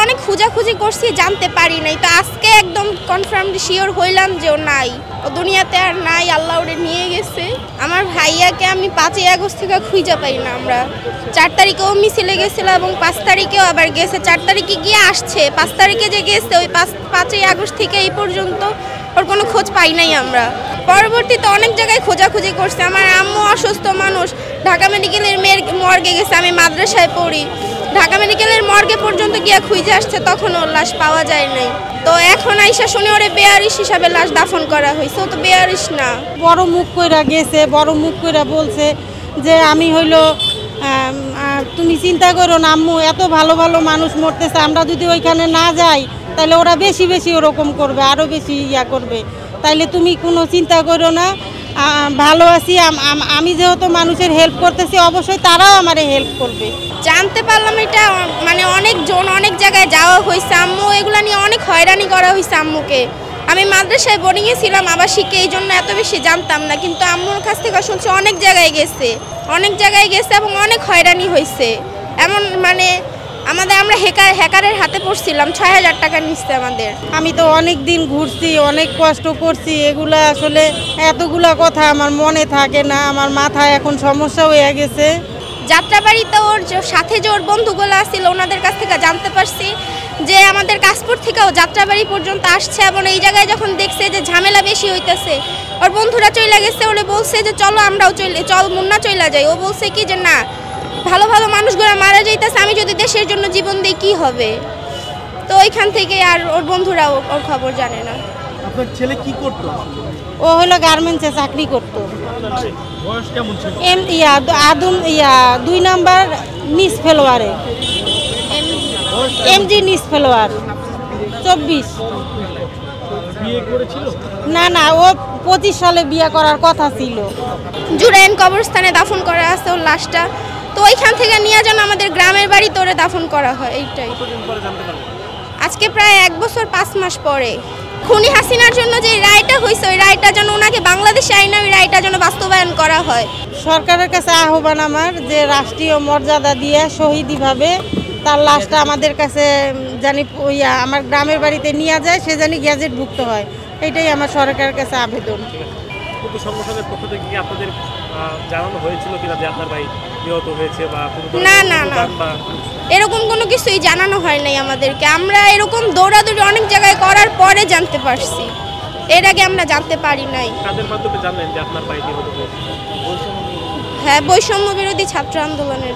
অনেক খোঁজাখুঁজি করছি, জানতে পারি নাই। তো আজকে একদম কনফার্ম শিওর হইলাম যে ও নাই, ও দুনিয়াতে আর নাই, আল্লাহ ওরে নিয়ে গেছে। আমার ভাইয়াকে আমি 5ই আগস্ট থেকে খুঁজে পাই না। আমরা 4 তারিখেও মিছিলে গেছিলাম এবং 5 তারিখেও আবার গেছে। 4 তারিখে গিয়ে আসছে, 5 তারিখে যে গেছে ওই 5ই আগস্ট থেকে এই পর্যন্ত ওর কোনো খোঁজ পাই নাই আমরা। পরবর্তীতে অনেক জায়গায় খোঁজাখুঁজি করছে। আমার আম্মু অসুস্থ মানুষ, ঢাকা মেডিকেলের মর্গে গেছে, আমি মাদ্রাসায় পড়ি, ঢাকা মেডিকেলের মর্গে পর্যন্ত গিয়ে খুঁজে আসছে, তখন ওর লাশ পাওয়া যায় নাই। তো এখন আইসা শুনে ওরে বেয়ারিশ হিসাবে লাশ দাফন করা হয়েছে, ও তো বেয়ারিশ না। বড় মুখ কইরা গেছে, বড় মুখ কইরা বলছে যে আমি হইলো তুমি চিন্তা করো না আম্মু, এত ভালো ভালো মানুষ মরতেছে, আমরা যদি ওইখানে না যাই তাহলে ওরা বেশি বেশি ওরকম করবে, আরও বেশি ইয়া করবে, তাইলে তুমি কোনো চিন্তা করো না, ভালো আছি। আমি যেহেতু মানুষের হেল্প করতেছি, অবশ্যই তারাও আমারে হেল্প করবে। জানতে পারলাম এটা মানে অনেকজন অনেক জায়গায় যাওয়া হয়েছে, আম্মু এগুলা নিয়ে অনেক হয়রানি করা হয়েছে আম্মুকে। আমি মাদ্রাসায় বোর্ডিংয়ে ছিলাম আবাসিকে, এই জন্য এত বেশি জানতাম না, কিন্তু আম্মুর কাছ থেকে শুনছি অনেক জায়গায় গেছে, অনেক জায়গায় গেছে এবং অনেক হয়রানি হয়েছে। এমন মানে আমরা হ্যাকারের হাতে পড়ছিলাম, 6,000 টাকা নিচ্ছে আমাদের। আমি তো অনেক দিন ঘুরছি, অনেক কষ্ট করছি, এগুলা আসলে এতগুলা কথা আমার মনে থাকে না, আমার মাথায় এখন সমস্যা হয়ে গেছে। যাত্রাবাড়িতে ওর সাথে যে ওর বন্ধুগুলো আসছিল, ওনাদের কাছ থেকে জানতে পারছি যে আমাদের কাশপুর থেকেও যাত্রাবাড়ি পর্যন্ত আসছে এবং এই জায়গায় যখন দেখছে যে ঝামেলা বেশি হইতেছে, ওর বন্ধুরা চলে গেছে, ওরে বলছে যে চলো আমরাও চল মুন্না চলে যাই। ও বলছে কি যে না, ভালো ভালো মানুষগুলো মারা যাইতেছে, আমি যদি দেশের জন্য জীবন দিই কি হবে। তো ওইখান থেকে আর ওর বন্ধুরা ওর খবর জানে না। আপনার ছেলে কি করতো? ও হলো গার্মেন্টসে চাকরি করতো। বয়স কেমন ছিল? 2 নাম্বার নিস ফেলোয়ারে, এমজি নিস ফেলোয়ার, 24। বিয়ে করেছিল? না, ও 25 সালে বিয়ে করার কথা ছিল। জুরাইন কবরস্থানে দাফন করা আছে ওর লাশটা, তো ওইখান থেকে নিয়ে যেন আমাদের গ্রামের বাড়িতে ওরে দাফন করা হয়। এইটাই আজকে প্রায় 1 বছর 5 মাস পরে। খুনি হাসিনার জন্য যে রায়টা হয়েছে, ওই রায়টা যেন ওনাকে বাংলাদেশে আইনা ওই রায়টা যেন বাস্তবায়ন করা হয়। সরকারের কাছে আহ্বান আমার যে রাষ্ট্রীয় মর্যাদা দিয়ে শহীদিভাবে তার লাশটা আমাদের কাছে জানি আমার গ্রামের বাড়িতে নিয়ে যায়, সে জানি গ্যাজেটভুক্ত হয়, এটাই আমার সরকারের কাছে আবেদন। কিন্তু সংগঠনের পক্ষ থেকে কি আপনাদের জানানো হয়েছিল কিনা যে আপনার ভাই নিহত হয়েছে বা না, এরকম কোনো কিছুই জানানো হয় নাই আমাদেরকে। আমরা এরকম দৌড়াদৌড়ি অনেক জায়গায় করার পরে জানতে পারছি, এর আগে আমরা জানতে পারি নাই। কাদের মাধ্যমে জানলেন যে আপনার ভাই নিহত হয়েছে? হ্যাঁ, বৈষম্য বিরোধী ছাত্র আন্দোলনের